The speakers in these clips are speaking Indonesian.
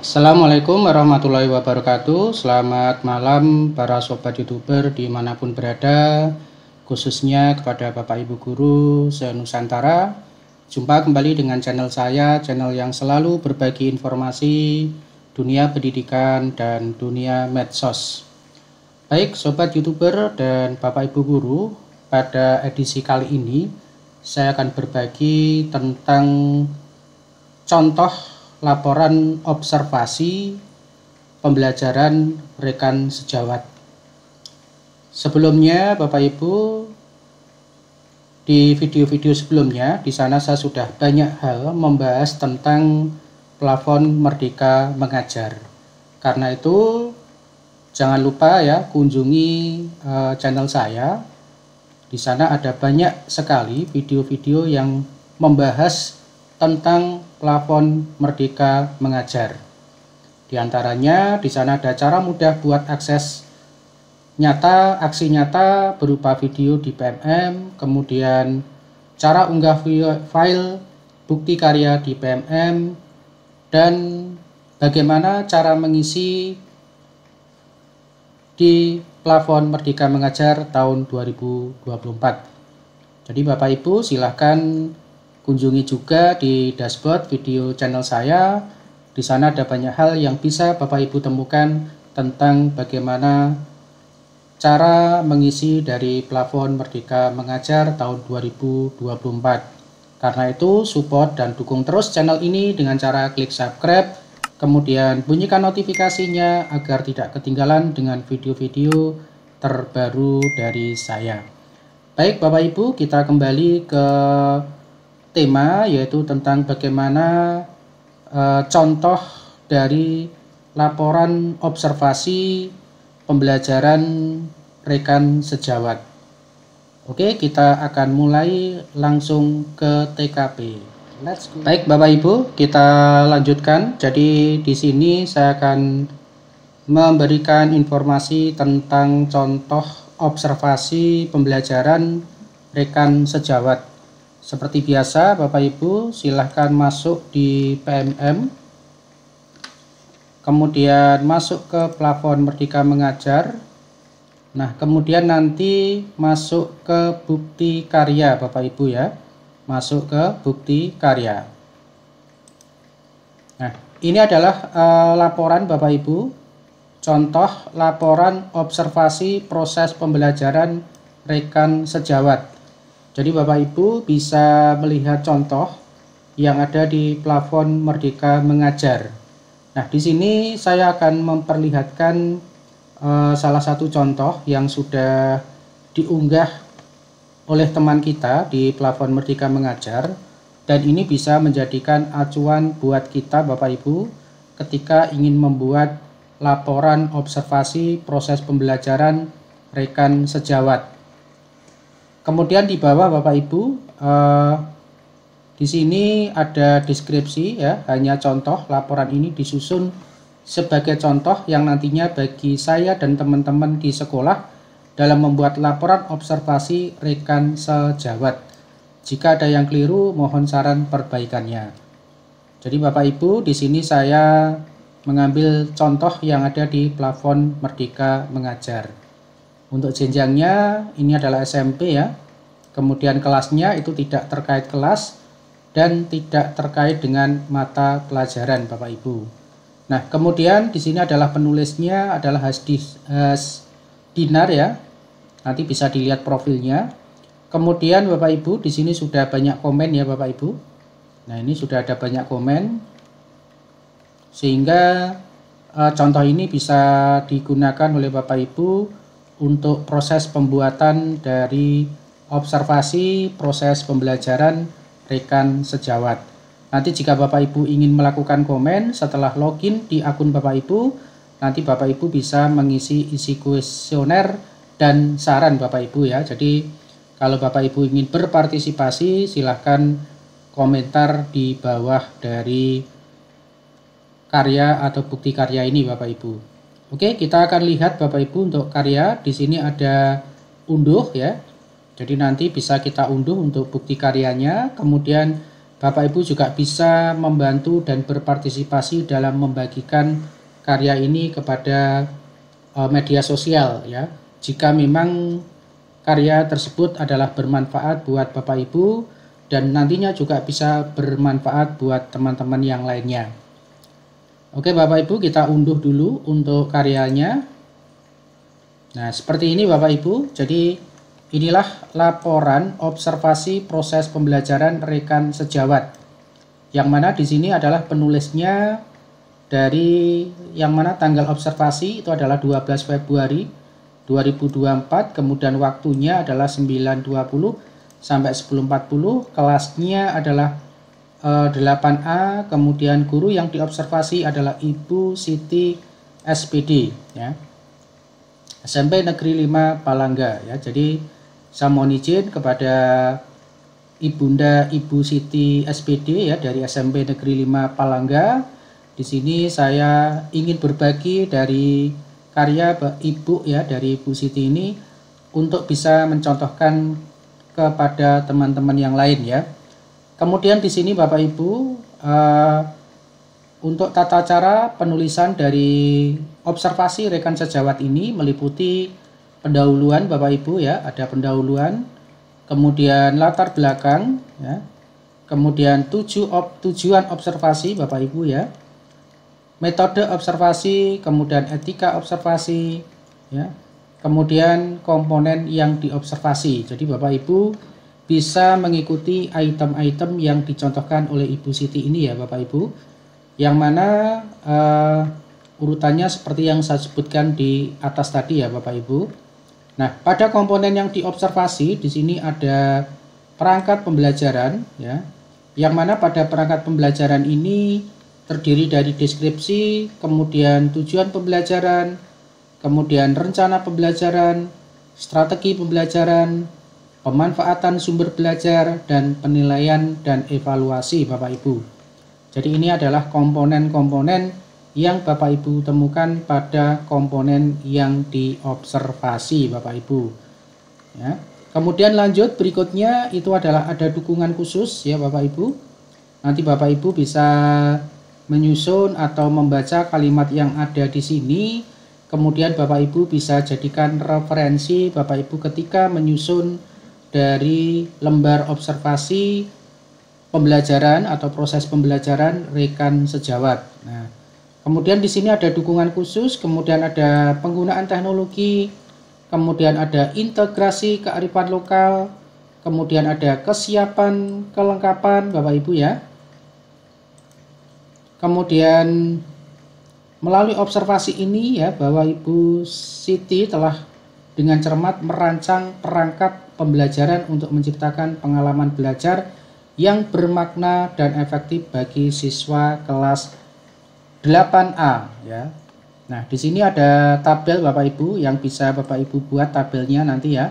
Assalamualaikum warahmatullahi wabarakatuh. Selamat malam para sobat youtuber dimanapun berada, khususnya kepada Bapak Ibu Guru se-Nusantara. Jumpa kembali dengan channel saya, channel yang selalu berbagi informasi dunia pendidikan dan dunia medsos. Baik sobat youtuber dan Bapak Ibu Guru, pada edisi kali ini saya akan berbagi tentang contoh laporan observasi pembelajaran rekan sejawat. Sebelumnya Bapak Ibu, di video-video sebelumnya di sana saya sudah banyak hal membahas tentang plafon Merdeka Mengajar. Karena itu jangan lupa ya kunjungi channel saya. Di sana ada banyak sekali video-video yang membahas tentang plafon Merdeka Mengajar. Di antaranya di sana ada cara mudah buat akses nyata, aksi nyata berupa video di PMM, kemudian cara unggah file bukti karya di PMM, dan bagaimana cara mengisi di plafon Merdeka Mengajar tahun 2024. Jadi Bapak Ibu silahkan kunjungi juga di dashboard video channel saya. Di sana ada banyak hal yang bisa Bapak Ibu temukan tentang bagaimana cara mengisi dari plafon Merdeka Mengajar tahun 2024. Karena itu support dan dukung terus channel ini dengan cara klik subscribe, kemudian bunyikan notifikasinya agar tidak ketinggalan dengan video-video terbaru dari saya. Baik Bapak Ibu, kita kembali ke tema, yaitu tentang bagaimana contoh dari laporan observasi pembelajaran rekan sejawat. Oke, kita akan mulai langsung ke TKP. Let's go. Baik Bapak Ibu, kita lanjutkan. Jadi di sini saya akan memberikan informasi tentang contoh observasi pembelajaran rekan sejawat. Seperti biasa Bapak Ibu silahkan masuk di PMM, kemudian masuk ke plafon Merdeka Mengajar. Nah kemudian nanti masuk ke bukti karya Bapak Ibu ya, masuk ke bukti karya. Nah ini adalah laporan Bapak Ibu, contoh laporan observasi proses pembelajaran rekan sejawat. Jadi Bapak Ibu bisa melihat contoh yang ada di plafon Merdeka Mengajar. Nah, di sini saya akan memperlihatkan salah satu contoh yang sudah diunggah oleh teman kita di plafon Merdeka Mengajar, dan ini bisa menjadikan acuan buat kita Bapak Ibu ketika ingin membuat laporan observasi proses pembelajaran rekan sejawat. Kemudian di bawah Bapak Ibu, di sini ada deskripsi ya, hanya contoh. Laporan ini disusun sebagai contoh yang nantinya bagi saya dan teman-teman di sekolah dalam membuat laporan observasi rekan sejawat. Jika ada yang keliru, mohon saran perbaikannya. Jadi Bapak Ibu, di sini saya mengambil contoh yang ada di plafon Merdeka Mengajar. Untuk jenjangnya ini adalah SMP ya. Kemudian kelasnya itu tidak terkait kelas dan tidak terkait dengan mata pelajaran Bapak Ibu. Nah, kemudian di sini adalah penulisnya adalah Hasdinar ya. Nanti bisa dilihat profilnya. Kemudian Bapak Ibu di sini sudah banyak komen ya Bapak Ibu. Nah, ini sudah ada banyak komen. Sehingga contoh ini bisa digunakan oleh Bapak Ibu untuk proses pembuatan dari observasi proses pembelajaran rekan sejawat. Nanti jika Bapak Ibu ingin melakukan komen setelah login di akun Bapak Ibu, nanti Bapak Ibu bisa mengisi isi kuesioner dan saran Bapak Ibu ya. Jadi kalau Bapak Ibu ingin berpartisipasi, silahkan komentar di bawah dari karya atau bukti karya ini Bapak Ibu. Oke, kita akan lihat Bapak Ibu untuk karya. Di sini ada unduh ya. Jadi nanti bisa kita unduh untuk bukti karyanya. Kemudian Bapak Ibu juga bisa membantu dan berpartisipasi dalam membagikan karya ini kepada media sosial ya. Jika memang karya tersebut adalah bermanfaat buat Bapak Ibu dan nantinya juga bisa bermanfaat buat teman-teman yang lainnya. Oke Bapak Ibu, kita unduh dulu untuk karyanya. Nah, seperti ini Bapak Ibu. Jadi inilah laporan observasi proses pembelajaran rekan sejawat. Yang mana di sini adalah penulisnya dari yang mana tanggal observasi itu adalah 12 Februari 2024, kemudian waktunya adalah 9.20 sampai 10.40, kelasnya adalah 8A, kemudian guru yang diobservasi adalah Ibu Siti SPD ya. SMP Negeri 5 Palangga ya. Jadi saya mohon izin kepada Ibunda Ibu Siti SPD ya dari SMP Negeri 5 Palangga. Di sini saya ingin berbagi dari karya Ibu ya, dari Ibu Siti ini untuk bisa mencontohkan kepada teman-teman yang lain ya. Kemudian di sini Bapak Ibu untuk tata cara penulisan dari observasi rekan sejawat ini meliputi pendahuluan Bapak Ibu ya, ada pendahuluan, kemudian latar belakang ya, kemudian tujuan observasi Bapak Ibu ya, metode observasi, kemudian etika observasi ya, kemudian komponen yang diobservasi. Jadi Bapak Ibu bisa mengikuti item-item yang dicontohkan oleh Ibu Siti ini ya Bapak Ibu, yang mana urutannya seperti yang saya sebutkan di atas tadi ya Bapak Ibu. Nah, pada komponen yang diobservasi di sini ada perangkat pembelajaran ya, yang mana pada perangkat pembelajaran ini terdiri dari deskripsi, kemudian tujuan pembelajaran, kemudian rencana pembelajaran, strategi pembelajaran, pemanfaatan sumber belajar, dan penilaian dan evaluasi Bapak Ibu. Jadi ini adalah komponen-komponen yang Bapak Ibu temukan pada komponen yang diobservasi Bapak Ibu ya. Kemudian lanjut berikutnya itu adalah ada dukungan khusus ya Bapak Ibu. Nanti Bapak Ibu bisa menyusun atau membaca kalimat yang ada di sini, kemudian Bapak Ibu bisa jadikan referensi Bapak Ibu ketika menyusun dari lembar observasi pembelajaran atau proses pembelajaran rekan sejawat. Nah, kemudian di sini ada dukungan khusus, kemudian ada penggunaan teknologi, kemudian ada integrasi kearifan lokal, kemudian ada kesiapan kelengkapan Bapak Ibu ya. Kemudian melalui observasi ini ya, bahwa Ibu Siti telah dengan cermat merancang perangkat pembelajaran untuk menciptakan pengalaman belajar yang bermakna dan efektif bagi siswa kelas 8A ya. Nah, di sini ada tabel Bapak Ibu yang bisa Bapak Ibu buat tabelnya nanti ya,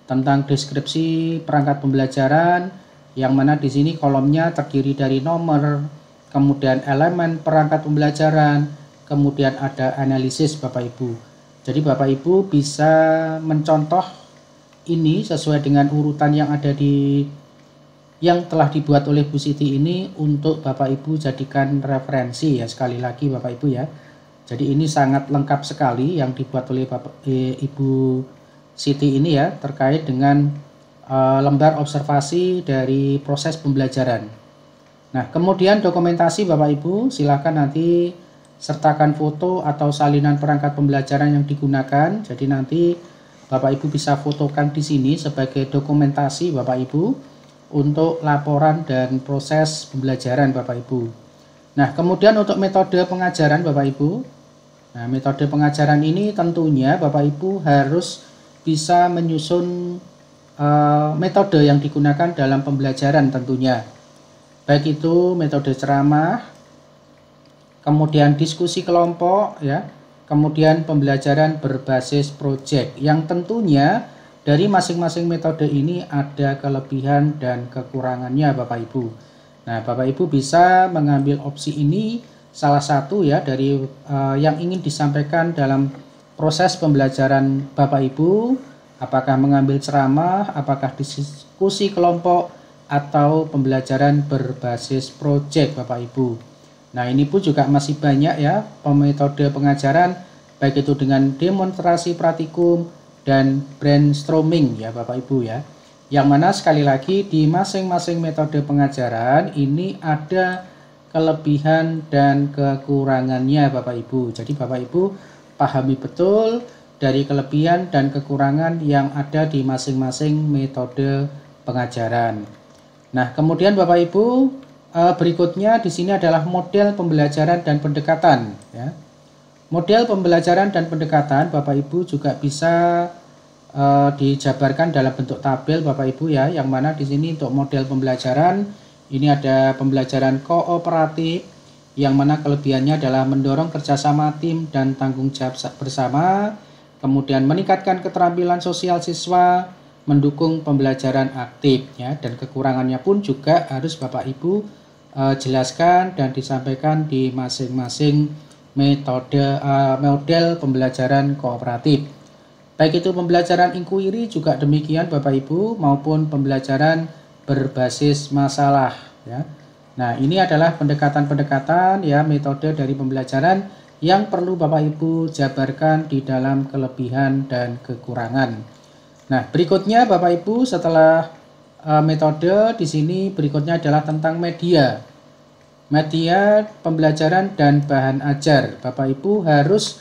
tentang deskripsi perangkat pembelajaran, yang mana di sini kolomnya terdiri dari nomor, kemudian elemen perangkat pembelajaran, kemudian ada analisis Bapak Ibu. Jadi Bapak Ibu bisa mencontoh ini sesuai dengan urutan yang ada di yang telah dibuat oleh Bu Siti ini untuk Bapak Ibu jadikan referensi ya, sekali lagi Bapak Ibu ya. Jadi ini sangat lengkap sekali yang dibuat oleh Ibu Siti ini ya, terkait dengan lembar observasi dari proses pembelajaran. Nah, kemudian dokumentasi Bapak Ibu silakan nanti sertakan foto atau salinan perangkat pembelajaran yang digunakan. Jadi nanti Bapak Ibu bisa fotokan di sini sebagai dokumentasi Bapak Ibu untuk laporan dan proses pembelajaran Bapak Ibu. Nah, kemudian untuk metode pengajaran Bapak Ibu. Nah, metode pengajaran ini tentunya Bapak Ibu harus bisa menyusun metode yang digunakan dalam pembelajaran tentunya. Baik itu metode ceramah, kemudian diskusi kelompok ya, kemudian pembelajaran berbasis proyek, yang tentunya dari masing-masing metode ini ada kelebihan dan kekurangannya Bapak Ibu. Nah, Bapak Ibu bisa mengambil opsi ini salah satu ya dari yang ingin disampaikan dalam proses pembelajaran Bapak Ibu, apakah mengambil ceramah, apakah diskusi kelompok, atau pembelajaran berbasis project Bapak Ibu. Nah, ini pun juga masih banyak ya metode pengajaran, baik itu dengan demonstrasi praktikum dan brainstorming ya Bapak Ibu ya. Yang mana sekali lagi di masing-masing metode pengajaran ini ada kelebihan dan kekurangannya Bapak Ibu. Jadi Bapak Ibu pahami betul dari kelebihan dan kekurangan yang ada di masing-masing metode pengajaran. Nah, kemudian Bapak Ibu, berikutnya di sini adalah model pembelajaran dan pendekatan ya. Model pembelajaran dan pendekatan Bapak Ibu juga bisa dijabarkan dalam bentuk tabel Bapak Ibu ya, yang mana di sini untuk model pembelajaran ini ada pembelajaran kooperatif, yang mana kelebihannya adalah mendorong kerjasama tim dan tanggung jawab bersama, kemudian meningkatkan keterampilan sosial siswa, mendukung pembelajaran aktif ya, dan kekurangannya pun juga harus Bapak Ibu jelaskan dan disampaikan di masing-masing metode model pembelajaran kooperatif. Baik itu pembelajaran inquiry juga demikian Bapak Ibu, maupun pembelajaran berbasis masalah ya. Nah, ini adalah pendekatan-pendekatan ya, metode dari pembelajaran yang perlu Bapak Ibu jabarkan di dalam kelebihan dan kekurangan. Nah, berikutnya Bapak Ibu setelah metode di sini berikutnya adalah tentang media. Media pembelajaran dan bahan ajar. Bapak Ibu harus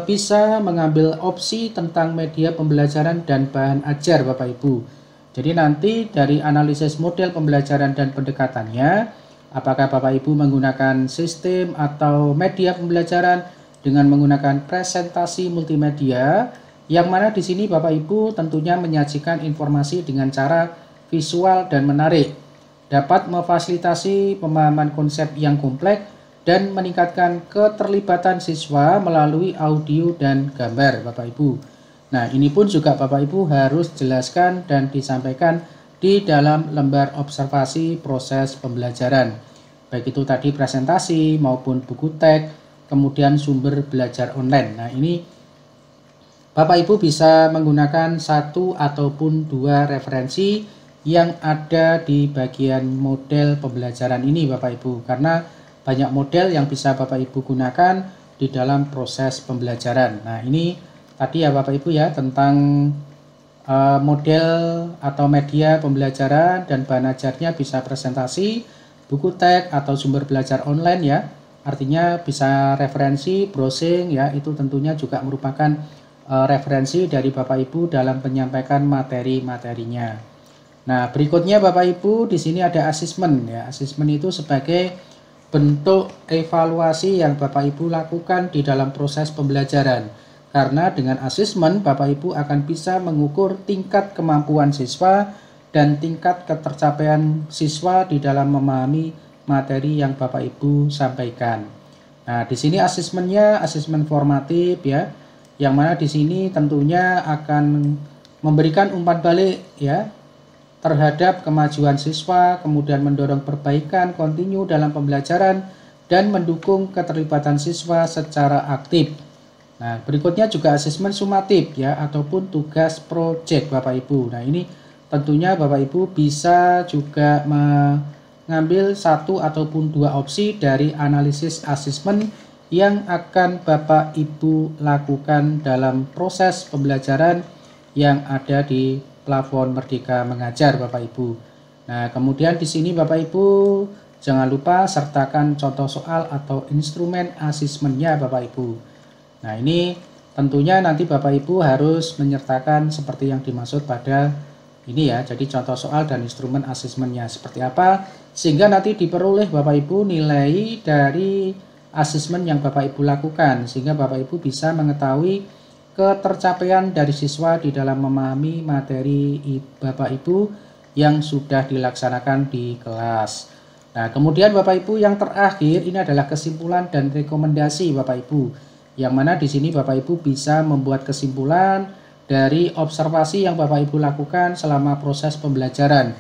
bisa mengambil opsi tentang media pembelajaran dan bahan ajar Bapak Ibu. Jadi nanti dari analisis model pembelajaran dan pendekatannya, apakah Bapak Ibu menggunakan sistem atau media pembelajaran dengan menggunakan presentasi multimedia, yang mana di sini Bapak Ibu tentunya menyajikan informasi dengan cara visual dan menarik, dapat memfasilitasi pemahaman konsep yang kompleks dan meningkatkan keterlibatan siswa melalui audio dan gambar Bapak Ibu. Nah, ini pun juga Bapak Ibu harus jelaskan dan disampaikan di dalam lembar observasi proses pembelajaran. Baik itu tadi presentasi maupun buku teks, kemudian sumber belajar online. Nah, ini Bapak Ibu bisa menggunakan satu ataupun dua referensi yang ada di bagian model pembelajaran ini Bapak Ibu, karena banyak model yang bisa Bapak Ibu gunakan di dalam proses pembelajaran. Nah, ini tadi ya Bapak Ibu ya tentang model atau media pembelajaran dan bahan ajarnya, bisa presentasi, buku teks atau sumber belajar online ya. Artinya bisa referensi, browsing ya, itu tentunya juga merupakan referensi dari Bapak Ibu dalam penyampaikan materi-materinya. Nah, berikutnya Bapak Ibu di sini ada asesmen ya. Asesmen itu sebagai bentuk evaluasi yang Bapak Ibu lakukan di dalam proses pembelajaran. Karena dengan asesmen Bapak Ibu akan bisa mengukur tingkat kemampuan siswa dan tingkat ketercapaian siswa di dalam memahami materi yang Bapak Ibu sampaikan. Nah, di sini asesmennya asesmen formatif ya, yang mana di sini tentunya akan memberikan umpan balik ya terhadap kemajuan siswa, kemudian mendorong perbaikan kontinu dalam pembelajaran dan mendukung keterlibatan siswa secara aktif. Nah, berikutnya juga asesmen sumatif ya, ataupun tugas proyek Bapak Ibu. Nah, ini tentunya Bapak Ibu bisa juga mengambil satu ataupun dua opsi dari analisis asesmen yang akan Bapak Ibu lakukan dalam proses pembelajaran yang ada di plafon Merdeka Mengajar Bapak Ibu. Nah, kemudian di sini Bapak Ibu jangan lupa sertakan contoh soal atau instrumen asesmennya Bapak Ibu. Nah, ini tentunya nanti Bapak Ibu harus menyertakan seperti yang dimaksud pada ini ya. Jadi contoh soal dan instrumen asesmennya seperti apa, sehingga nanti diperoleh Bapak Ibu nilai dari asesmen yang Bapak Ibu lakukan, sehingga Bapak Ibu bisa mengetahui ketercapaian dari siswa di dalam memahami materi Bapak Ibu yang sudah dilaksanakan di kelas. Nah, kemudian Bapak Ibu yang terakhir ini adalah kesimpulan dan rekomendasi Bapak Ibu, yang mana di sini Bapak Ibu bisa membuat kesimpulan dari observasi yang Bapak Ibu lakukan selama proses pembelajaran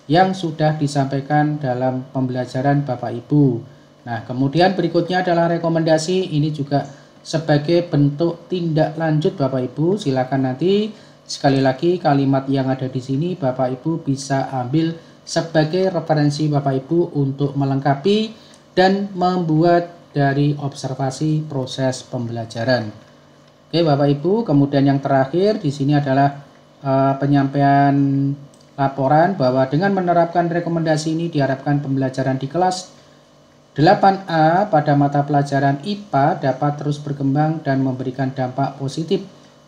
yang sudah disampaikan dalam pembelajaran Bapak Ibu. Nah, kemudian berikutnya adalah rekomendasi, ini juga sebagai bentuk tindak lanjut Bapak Ibu. Silakan nanti sekali lagi kalimat yang ada di sini Bapak Ibu bisa ambil sebagai referensi Bapak Ibu untuk melengkapi dan membuat dari observasi proses pembelajaran. Oke Bapak Ibu, kemudian yang terakhir di sini adalah penyampaian laporan bahwa dengan menerapkan rekomendasi ini diharapkan pembelajaran di kelas 8A pada mata pelajaran IPA dapat terus berkembang dan memberikan dampak positif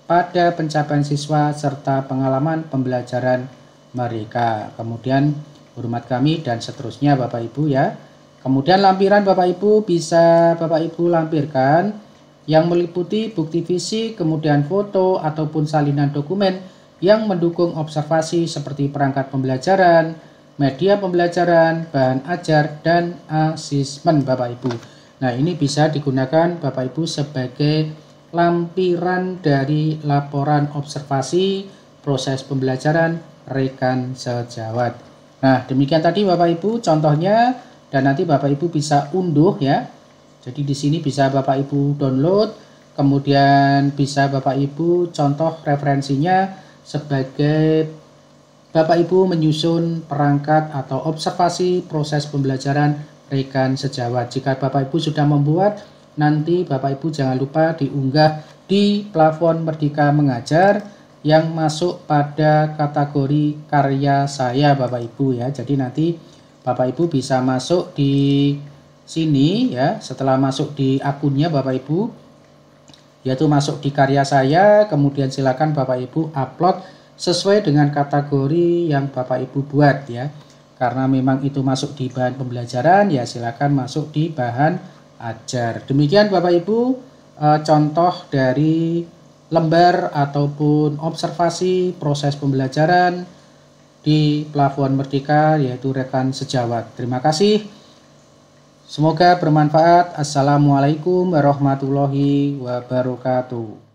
pada pencapaian siswa serta pengalaman pembelajaran mereka. Kemudian hormat kami dan seterusnya Bapak Ibu ya. Kemudian lampiran Bapak Ibu bisa Bapak Ibu lampirkan yang meliputi bukti fisik, kemudian foto ataupun salinan dokumen yang mendukung observasi seperti perangkat pembelajaran, media pembelajaran, bahan ajar, dan asesmen Bapak Ibu. Nah ini bisa digunakan Bapak Ibu sebagai lampiran dari laporan observasi proses pembelajaran rekan sejawat. Nah demikian tadi Bapak Ibu contohnya, dan nanti Bapak Ibu bisa unduh ya. Jadi di sini bisa Bapak Ibu download, kemudian bisa Bapak Ibu contoh referensinya sebagai Bapak Ibu menyusun perangkat atau observasi proses pembelajaran rekan sejawat. Jika Bapak Ibu sudah membuat, nanti Bapak Ibu jangan lupa diunggah di plafon Merdeka Mengajar yang masuk pada kategori karya saya Bapak Ibu ya. Jadi nanti Bapak Ibu bisa masuk di sini ya, setelah masuk di akunnya Bapak Ibu, yaitu masuk di karya saya, kemudian silakan Bapak Ibu upload sesuai dengan kategori yang Bapak Ibu buat ya. Karena memang itu masuk di bahan pembelajaran, ya silakan masuk di bahan ajar. Demikian Bapak Ibu contoh dari lembar ataupun observasi proses pembelajaran di plafon Merdeka yaitu rekan sejawat. Terima kasih. Semoga bermanfaat. Assalamualaikum warahmatullahi wabarakatuh.